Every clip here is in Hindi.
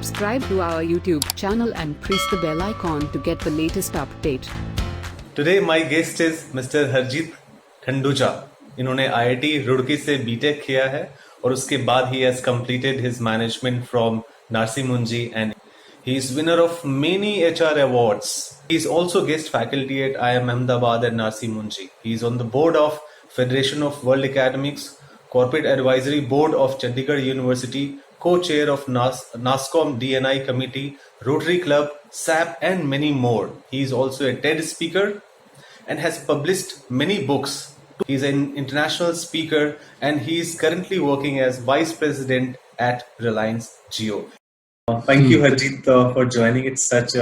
subscribe to our YouTube channel and press the bell icon to get the latest update. Today my guest is Mr. Harjeet खंडूचा. इन्होंने IIT रुड़की से बीटेक किया है और उसके बाद he has completed his management from Narsi Munji and he is winner of many HR awards. He is also guest faculty at IIM Ahmedabad and Narsi Munji. He is on the board of Federation of World Academics, Corporate Advisory Board of Chandigarh University, co-chair of NASCOM DNI Committee, Rotary Club, SAP and many more. He is also a TED speaker and has published many books. He is an international speaker and he is currently working as Vice President at Reliance Jio. Thank you, Harjeet, for joining. It's such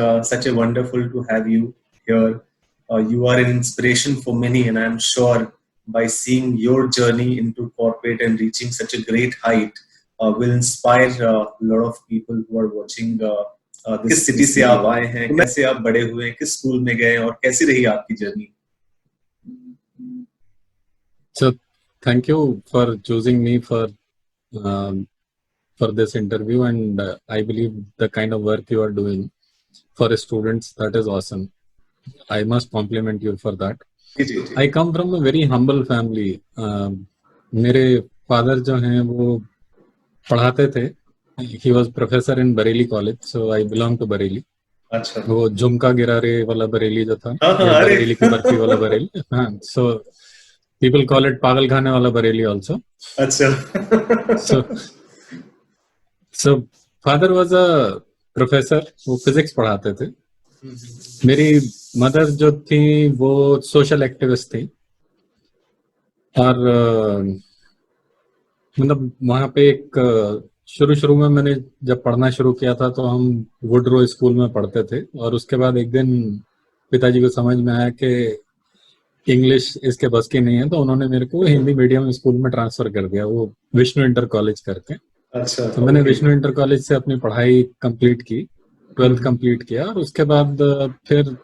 a wonderful to have you here. You are an inspiration for many, and I'm sure by seeing your journey into corporate and reaching such a great height will inspire a lot of people who are watching. किस सिटी से आप आए हैं, कैसे आप बड़े हुए, किस स्कूल में गए और कैसी रही आपकी journey? So thank you for choosing me for this interview, and I believe the kind of work you are doing for students, that is awesome. I must compliment you for that. I come from a very humble family. मेरे father जो हैं वो पढ़ाते थे. He was professor in Bareilly College, so I belong to Bareilly. अच्छा. वो झुमका गिरा रे वाला बरेली जो था, बरेली की बर्फी वाला बरेली. हाँ, so people call it पागल खाने वाला बरेली also. अच्छा. So father was a professor, वो physics पढ़ाते थे. मेरी मदर जो थी वो सोशल एक्टिविस्ट थी और मतलब वहाँ पे एक शुरू में मैंने जब पढ़ना शुरू किया था तो हम वुडरो स्कूल में पढ़ते थे और उसके बाद एक दिन पिताजी को समझ में आया कि इंग्लिश इसके बस की नहीं है, तो उन्होंने मेरे को हिंदी मीडियम स्कूल में ट्रांसफर कर दिया, वो विष्णु इंटर कॉलेज करके. अच्छा. तो मैंने विष्णु इंटर कॉलेज से अपनी पढ़ाई कंप्लीट की, 12th कंप्लीट किया और उसके बाद फिर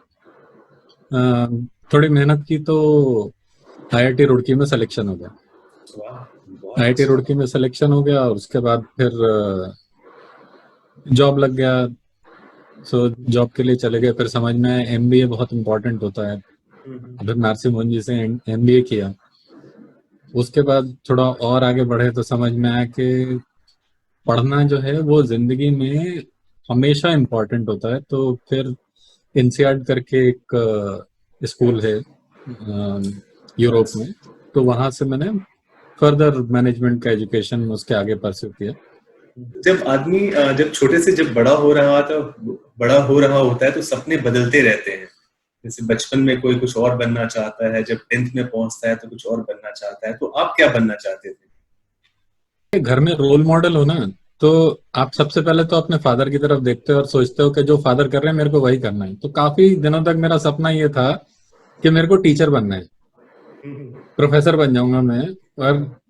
थोड़ी मेहनत की तो IIT रुड़की में सिलेक्शन हो गया. IIT रुड़की में सिलेक्शन हो गया और उसके बाद फिर जॉब लग गया. सो जॉब के लिए चले गए. फिर समझ में आया MBA बहुत इम्पोर्टेंट होता है. फिर नारसी मुंजी से MBA किया. उसके बाद थोड़ा और आगे बढ़े तो समझ में आया कि पढ़ना जो है वो जिंदगी में हमेशा इम्पोर्टेंट होता है. तो फिर INSEAD करके एक स्कूल है यूरोप में, तो वहां से मैंने फर्दर मैनेजमेंट का एजुकेशन उसके आगे परस्यू किया. जब आदमी जब छोटे से जब बड़ा हो रहा होता है तो सपने बदलते रहते हैं. जैसे बचपन में कोई कुछ और बनना चाहता है, जब 10th में पहुंचता है तो कुछ और बनना चाहता है. तो आप क्या बनना चाहते थे? घर में रोल मॉडल हो ना, तो आप सबसे पहले तो अपने फादर की तरफ देखते हो और सोचते हो कि जो फादर कर रहे हैं मेरे को वही करना है. तो काफी दिनों तक मेरा सपना ये था कि मेरे को टीचर बनना है, प्रोफेसर बन जाऊंगा मैं, और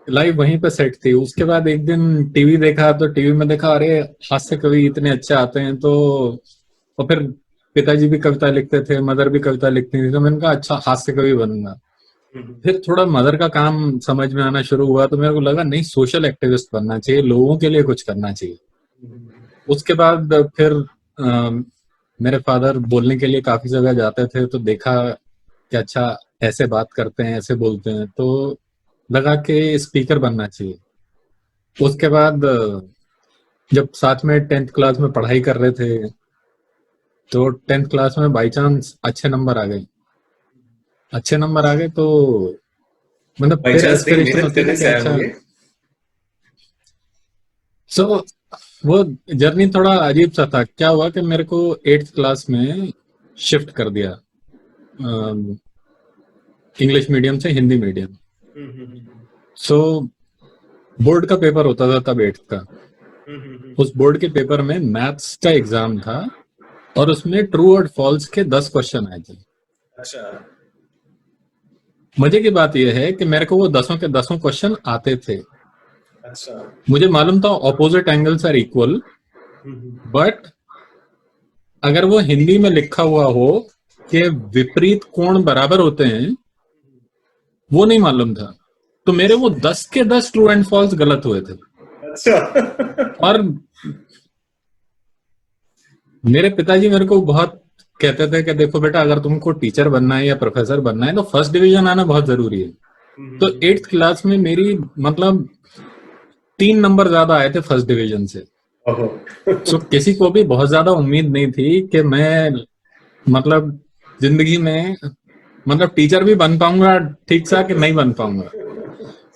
लाइफ वहीं पे सेट थी. उसके बाद एक दिन टीवी देखा तो टीवी में देखा अरे हास्य कवि इतने अच्छे आते हैं, तो और फिर पिताजी भी कविता लिखते थे, मदर भी कविता लिखती थी, तो मैंने कहा अच्छा हास्य कवि बनूंगा. फिर थोड़ा मदर का काम समझ में आना शुरू हुआ तो मेरे को लगा नहीं, सोशल एक्टिविस्ट बनना चाहिए, लोगों के लिए कुछ करना चाहिए. उसके बाद फिर मेरे फादर बोलने के लिए काफी जगह जाते थे, तो देखा कि अच्छा ऐसे बात करते हैं, ऐसे बोलते हैं, तो लगा कि स्पीकर बनना चाहिए. उसके बाद जब साथ में 10th क्लास में पढ़ाई कर रहे थे तो 10th क्लास में बाई चांस अच्छे नंबर आ गए तो मतलब फिर एस्पिरेशन होती है कि अच्छा. सो वो जर्नी थोड़ा अजीब सा था. क्या हुआ कि मेरे को 8th क्लास में शिफ्ट कर दिया इंग्लिश मीडियम से हिंदी मीडियम. सो बोर्ड का पेपर होता था तब 8th का. उस बोर्ड के पेपर में मैथ्स का एग्जाम था और उसमें ट्रू और फॉल्स के 10 क्वेश्चन आए थे. अच्छा. मजे की बात यह है कि मेरे को वो 10 के 10 क्वेश्चन आते थे. अच्छा. मुझे मालूम था opposite angles are equal, but अगर वो हिंदी में लिखा हुआ हो कि विपरीत कोण बराबर होते हैं, वो नहीं मालूम था. तो मेरे वो 10 के 10 ट्रू एंड फॉल्स गलत हुए थे. अच्छा. और मेरे पिताजी मेरे को बहुत कहते थे कि देखो बेटा, अगर तुमको टीचर बनना है या प्रोफेसर बनना है तो फर्स्ट डिवीजन आना बहुत जरूरी है। तो 8th क्लास में मेरी मतलब 3 नंबर ज्यादा आए थे फर्स्ट डिवीजन से। ओहो। तो किसी को भी बहुत ज्यादा उम्मीद नहीं थी कि मैं मतलब जिंदगी में मतलब टीचर भी बन पाऊंगा ठीक सा कि नहीं बन पाऊंगा।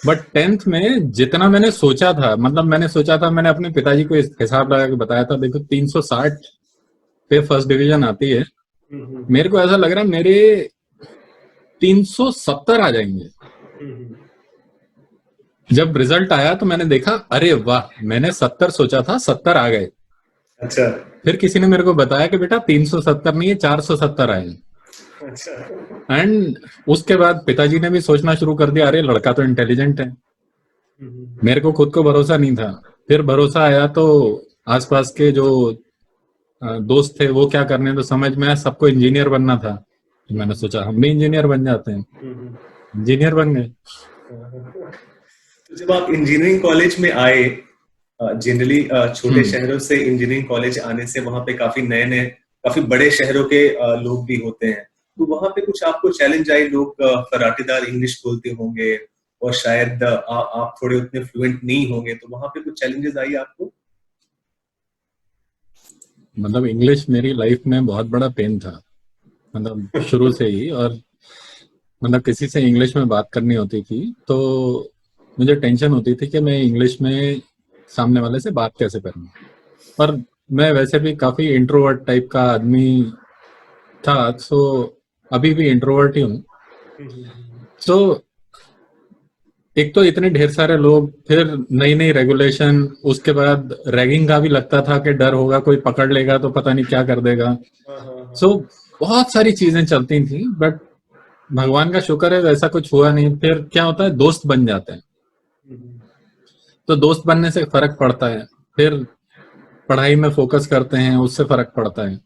बट 10th में जितना मैंने सोचा था, मतलब मैंने सोचा था, मैंने अपने पिताजी को इस हिसाब लगा के बताया था, देखो 360 पे फर्स्ट डिवीजन आती है, मेरे को ऐसा लग रहा है मेरे 370 आ जाएंगे। जब रिजल्ट आया तो मैंने देखा, अरे वाह, मैंने 70 सोचा था, 70 आ गए। अच्छा। फिर किसी ने मेरे को बताया कि बेटा 370 नहीं है, 470 आए। अच्छा। एंड उसके बाद पिताजी ने भी सोचना शुरू कर दिया, अरे लड़का तो इंटेलिजेंट है। मेरे को खुद को भरोसा नहीं था। फिर भरोसा आया तो आसपास के जो दोस्त थे वो क्या करने, तो समझ में आया सबको इंजीनियर बनना था। तो मैंने सोचा हम भी इंजीनियर बन जाते हैं, इंजीनियर बन गए। तो जब आप इंजीनियरिंग कॉलेज में आए, जनरली छोटे शहरों से इंजीनियरिंग कॉलेज आने से वहां पे काफी नए नए, काफी बड़े शहरों के लोग भी होते हैं, तो वहां पे कुछ आपको चैलेंज आई? लोग फराटेदार इंग्लिश बोलते होंगे और शायद आप थोड़े उतने फ्लुएंट नहीं होंगे, तो वहां पे कुछ चैलेंजेस आई आपको? मतलब इंग्लिश मेरी लाइफ में बहुत बड़ा पेन था, मतलब शुरू से ही। और मतलब किसी से इंग्लिश में बात करनी होती थी तो मुझे टेंशन होती थी कि मैं इंग्लिश में सामने वाले से बात कैसे करूं। पर मैं वैसे भी काफी इंट्रोवर्ट टाइप का आदमी था, तो अभी भी इंट्रोवर्ट ही हूँ। तो एक तो इतने ढेर सारे लोग, फिर नई नई रेगुलेशन, उसके बाद रैगिंग का भी लगता था कि डर होगा कोई पकड़ लेगा तो पता नहीं क्या कर देगा। सो बहुत सारी चीजें चलती थी, बट भगवान का शुक्र है वैसा कुछ हुआ नहीं। फिर क्या होता है, दोस्त बन जाते हैं, तो दोस्त बनने से फर्क पड़ता है। फिर पढ़ाई में फोकस करते हैं, उससे फर्क पड़ता है।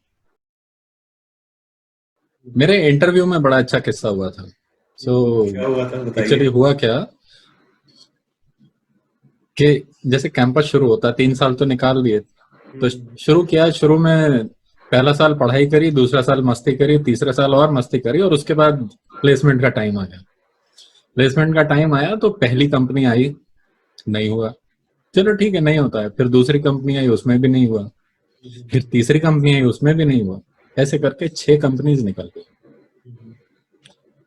मेरे इंटरव्यू में बड़ा अच्छा किस्सा हुआ था। सो क्या हुआ था बताइए। एक्चुअली हुआ क्या कि जैसे कैंपस शुरू होता है, 3 साल तो निकाल दिए, तो शुरू किया। शुरू में पहला साल पढ़ाई करी, दूसरा साल मस्ती करी, तीसरा साल और मस्ती करी, और उसके बाद प्लेसमेंट का टाइम आ गया। प्लेसमेंट का टाइम आया तो पहली कंपनी आई, नहीं हुआ। चलो ठीक है, नहीं होता है। फिर दूसरी कंपनी आई, उसमें भी नहीं हुआ। फिर तीसरी कंपनी आई, उसमें भी नहीं हुआ। ऐसे करके 6 कंपनीज निकल गई।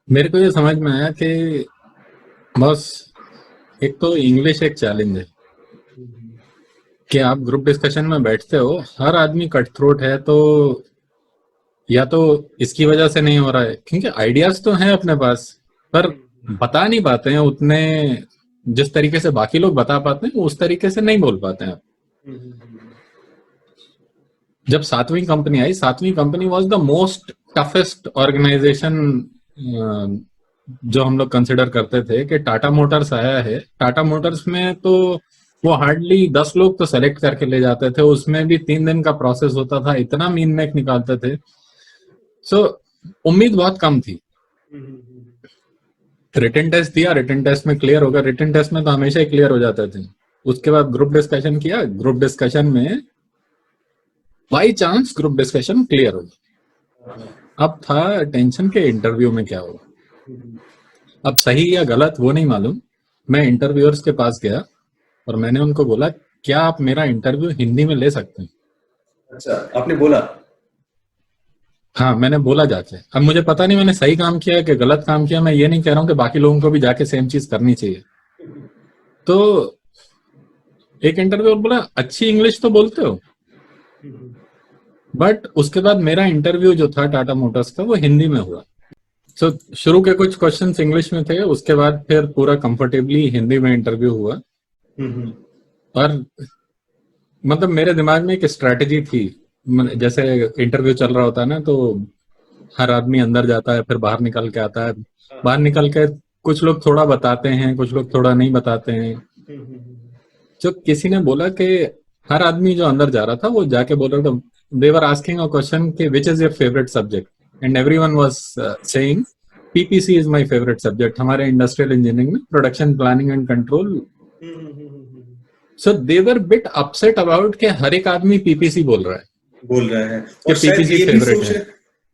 मेरे को ये समझ में आया कि बस एक तो इंग्लिश एक चैलेंज है कि आप ग्रुप डिस्कशन में बैठते हो, हर आदमी कट थ्रोट है, तो या तो इसकी वजह से नहीं हो रहा है, क्योंकि आइडियाज तो हैं अपने पास, पर बता नहीं पाते हैं उतने जिस तरीके से बाकी लोग बता पाते हैं, उस तरीके से नहीं बोल पाते हैं। जब 7वीं कंपनी आई, 7वीं company was the most toughest organisation जो हम लोग कंसिडर करते थे। कि टाटा मोटर्स आया है, टाटा मोटर्स में तो वो हार्डली 10 लोग तो सेलेक्ट करके ले जाते थे, उसमें भी 3 दिन का प्रोसेस होता था, इतना मीन मैक निकालते थे। सो उम्मीद बहुत कम थी। रिटन टेस्ट दिया, रिटन टेस्ट में क्लियर हो गया, रिटन टेस्ट में तो हमेशा ही क्लियर हो जाते थे। उसके बाद ग्रुप डिस्कशन किया, ग्रुप डिस्कशन में by chance group discussion clear हो गया। अब था टेंशन के इंटरव्यू में क्या होगा। अब सही या गलत वो नहीं मालूम। मैं इंटरव्यूअर्स के पास गया और मैंने उनको बोला, क्या आप मेरा इंटरव्यू हिंदी में ले सकते हैं? अच्छा, आपने बोला? हाँ, मैंने बोला जाके। अब मुझे पता नहीं मैंने सही काम किया कि गलत काम किया, मैं ये नहीं कह रहा हूँ कि बाकी लोगों को भी जाके सेम चीज करनी चाहिए। तो एक इंटरव्यूअर बोला, अच्छी इंग्लिश तो बोलते हो। बट उसके बाद मेरा इंटरव्यू जो था टाटा मोटर्स का, वो हिंदी में हुआ। सो शुरू के कुछ क्वेश्चंस इंग्लिश में थे, उसके बाद फिर पूरा कंफर्टेबली हिंदी में इंटरव्यू हुआ। और मतलब मेरे दिमाग में एक स्ट्रेटेजी थी। जैसे इंटरव्यू चल रहा होता है ना, तो हर आदमी अंदर जाता है, फिर बाहर निकल के आता है। बाहर निकल के कुछ लोग थोड़ा बताते हैं, कुछ लोग थोड़ा नहीं बताते हैं। जो किसी ने बोला कि हर आदमी जो अंदर जा रहा था वो जाके बोल रहा था, दे वर आस्किंग अ क्वेश्चन कि which is your favourite subject, and everyone was saying PPC is my favourite subject. हमारे इंडस्ट्रियल इंजीनियरिंग में production planning and control. So they were bit upset about के हर एक आदमी पीपीसी बोल रहा है। बोल रहा है, कि और शायद पीपीसी फेवरेट है।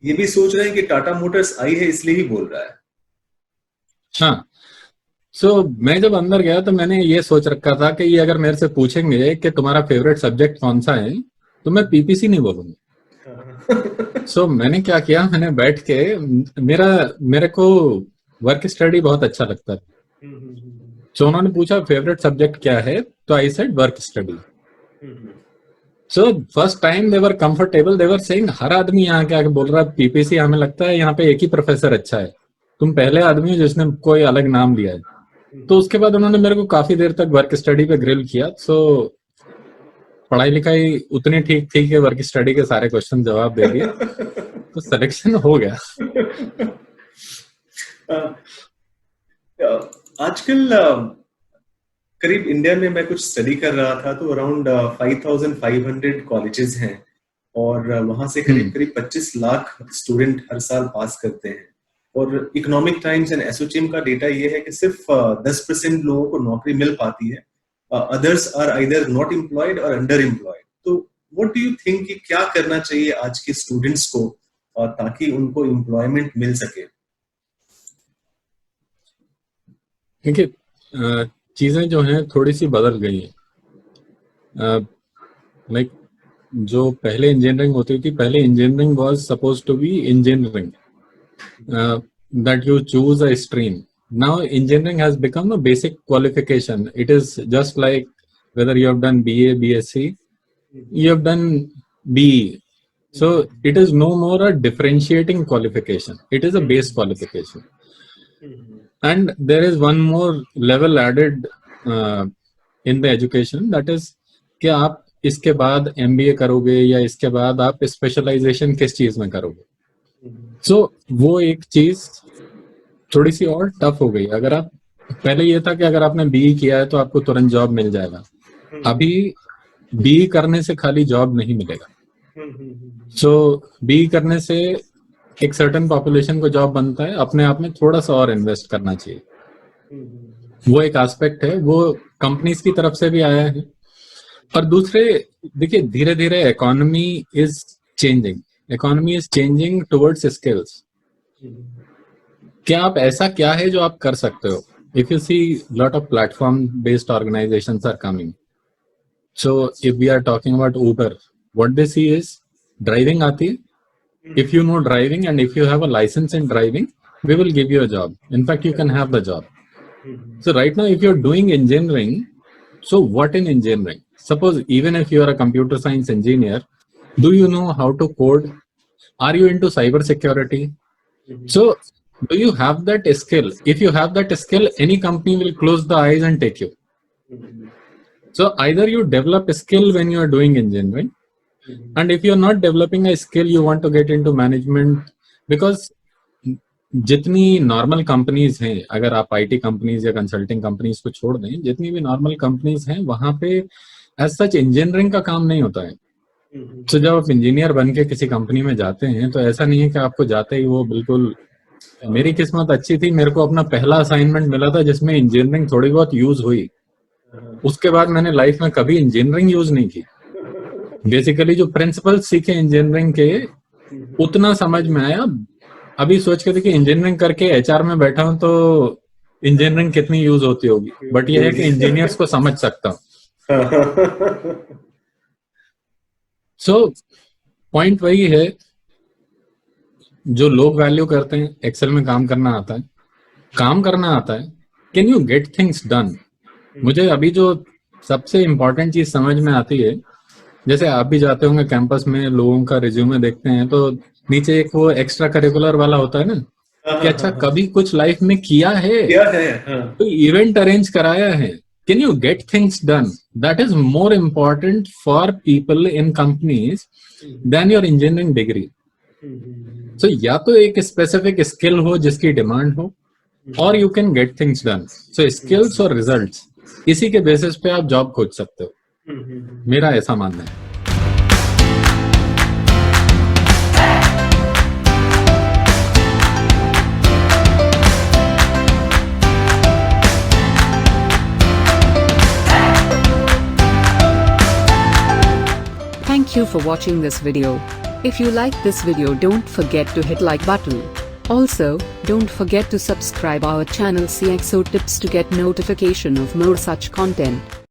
ये भी सोच रहे हैं कि टाटा मोटर्स आई है इसलिए ही बोल रहा है। हाँ, सो मैं जब अंदर गया तो मैंने ये सोच रखा था कि ये अगर मेरे से पूछेंगे कि तुम्हारा फेवरेट सब्जेक्ट कौन सा है, तो मैं पीपीसी नहीं बोलूंगा। सो मैंने क्या किया, मैंने बैठ के मेरे को वर्क स्टडी बहुत अच्छा लगता है। सो उन्होंने पूछा फेवरेट सब्जेक्ट क्या है, तो I said work study. So first time they were comfortable, they were saying हर आदमी यहाँ के आके बोल रहा है पीपीसी, हमें लगता है यहाँ पे एक ही प्रोफेसर अच्छा है, तुम पहले आदमी हो जिसने कोई अलग नाम लिया है। तो उसके बाद उन्होंने मेरे को काफी देर तक वर्क स्टडी पे ग्रिल किया। सो पढ़ाई लिखाई उतनी ठीक थी कि वर्क स्टडी के सारे क्वेश्चन जवाब दे दिए, तो सिलेक्शन हो गया। आजकल करीब इंडिया में मैं कुछ स्टडी कर रहा था, तो अराउंड 5500 कॉलेजेस हैं, और वहां से करीब 25 लाख स्टूडेंट हर साल पास करते हैं। और इकोनॉमिक टाइम्स एंड एसोचैम का डेटा ये है कि सिर्फ 10% लोगों को नौकरी मिल पाती है, others are either not employed और अंडर एम्प्लॉयड। तो व्हाट डू यू थिंक कि क्या करना चाहिए आज के स्टूडेंट्स को ताकि उनको एम्प्लॉयमेंट मिल सके? देखिए, चीजें जो हैं थोड़ी सी बदल गई हैं। लाइक जो पहले इंजीनियरिंग होती थी, पहले engineering was suppose to be engineering that you choose a stream. Now engineering has become a basic qualification. It is just like whether you have done BA, BSc, you have done BE. So it is no more a differentiating qualification. It is a base qualification. And there is one more level added in the education, that is कि आप इसके बाद MBA करोगे या इसके बाद आप स्पेशलाइजेशन किस चीज में करोगे। सो वो एक चीज थोड़ी सी और टफ हो गई। अगर आप पहले ये था कि अगर आपने बीई किया है तो आपको तुरंत जॉब मिल जाएगा, अभी बीई करने से खाली जॉब नहीं मिलेगा। सो बीई करने से एक सर्टेन पॉपुलेशन को जॉब बनता है, अपने आप में थोड़ा सा और इन्वेस्ट करना चाहिए। वो एक एस्पेक्ट है, वो कंपनीज की तरफ से भी आया है। और दूसरे देखिए, धीरे धीरे economy is changing towards skills. क्या आप ऐसा क्या है जो आप कर सकते हो? If you see lot of platform based organisations are coming. So if we are talking about Uber, what they see is driving आती है, if you know driving and if you have a license in driving, we will give you a job. In fact, you can have the job. So right now, if you're doing engineering, so what in engineering? Suppose even if you are a computer science engineer, do you know how to code? Are you into cyber security? So do you have that skill? If you have that skill, any company will close the eyes and take you. So either you develop a skill when you are doing engineering, and if you're not developing a skill, you want to get into management, because जितनी नॉर्मल कंपनीज हैं, अगर आप आईटी कंपनीज या कंसल्टिंग कंपनीज को छोड़ दें, जितनी भी नॉर्मल कंपनीज हैं वहां पे एज सच इंजीनियरिंग का काम नहीं होता है। तो जब आप इंजीनियर बन के किसी कंपनी में जाते हैं तो ऐसा नहीं है कि आपको जाते ही वो बिल्कुल, मेरी किस्मत अच्छी थी, मेरे को अपना पहला असाइनमेंट मिला था जिसमें इंजीनियरिंग थोड़ी बहुत यूज हुई। उसके बाद मैंने लाइफ में कभी इंजीनियरिंग यूज नहीं की। बेसिकली जो प्रिंसिपल सीखे इंजीनियरिंग के उतना समझ में आया। अभी सोच के देखिए, इंजीनियरिंग करके एचआर में बैठा हूं तो इंजीनियरिंग कितनी यूज होती होगी, बट ये है कि इंजीनियर्स को समझ सकता हूं। सो पॉइंट वही है, जो लोग वैल्यू करते हैं, एक्सेल में काम करना आता है, can you get things done. मुझे अभी जो सबसे इंपॉर्टेंट चीज समझ में आती है, जैसे आप भी जाते होंगे कैंपस में, लोगों का रिज्यूमे देखते हैं तो नीचे एक वो एक्स्ट्रा करिकुलर वाला होता है ना, कि अच्छा कभी कुछ लाइफ में किया है, तो इवेंट अरेंज कराया है। Can you get things done? That is more important for people in companies than your engineering degree. So या तो एक स्पेसिफिक स्किल हो जिसकी डिमांड हो, और you can get things done. So skills और रिजल्ट्स, इसी के बेसिस पे आप जॉब खोज सकते हो, मेरा ऐसा मानना है। Thank Thank you for watching this video. If you like this video, don't forget to hit like button. Also, don't forget to subscribe our channel CXO Tips to get notification of more such content.